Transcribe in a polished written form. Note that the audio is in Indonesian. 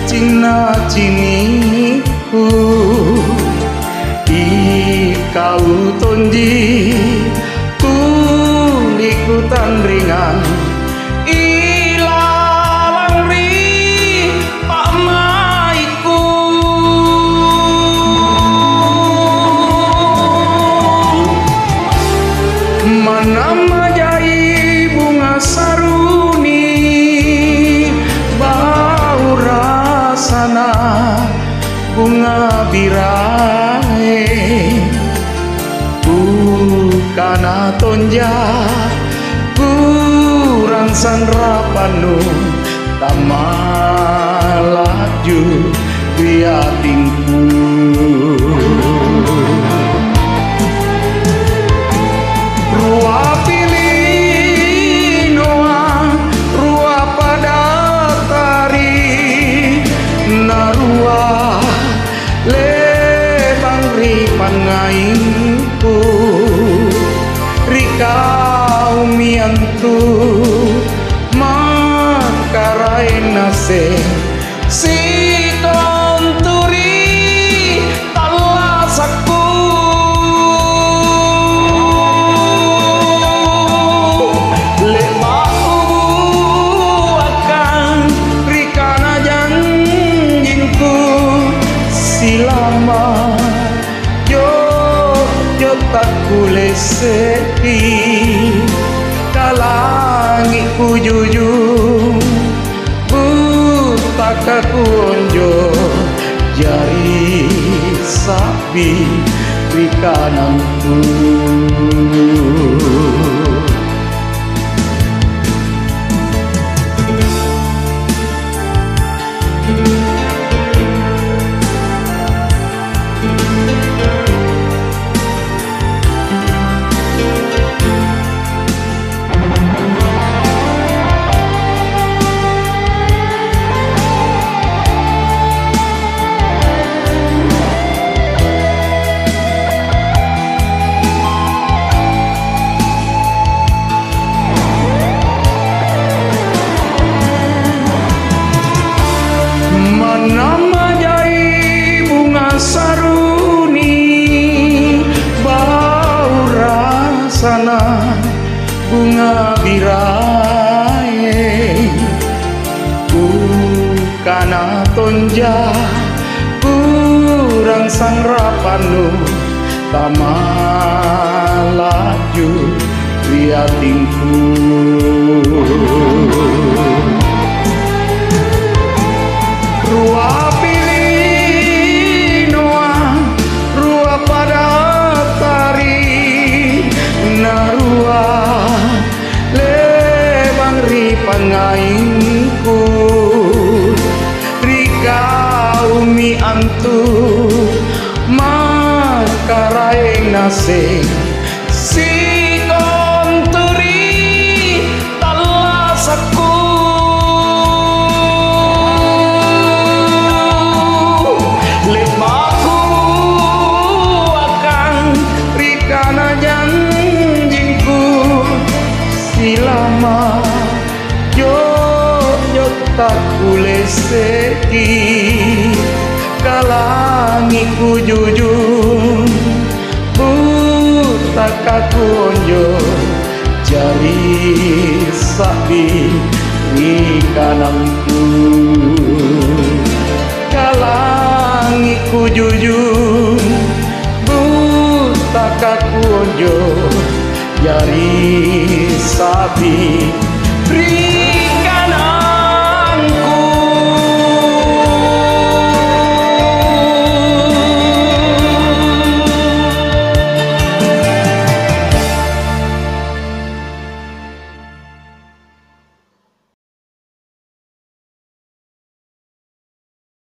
Cina ciniku Ikau tonji Tuliku tandringan Ilalang ri pak maiku Mana majai bunga saruni Bau rasana bunga birahe Bukana tonja kurang sanrapanu tamalaju biatingku Rua pilih noa rua pada tari narua lebang ripan ngaingku Rikau miantu makarai nase si konturi talasaku Lemaku akan rikana janjinku silama tak boleh sedih kalangiku jujur buta kakunjo jari sapi di kananku Nama jai bunga saruni Bau rasana bunga birahe Bukana tonja kurang sangrapanu tamalaju biatingku Rua pilih noa rua pada tari narua lebang ripan ngaingku Rikau mi antu makarai nase si konturi talasaku Silama yo tak boleh sedih kalangiku jujur buta kakunjo jari sapi di kananku kalangiku jujur buta kakunjo jari sapi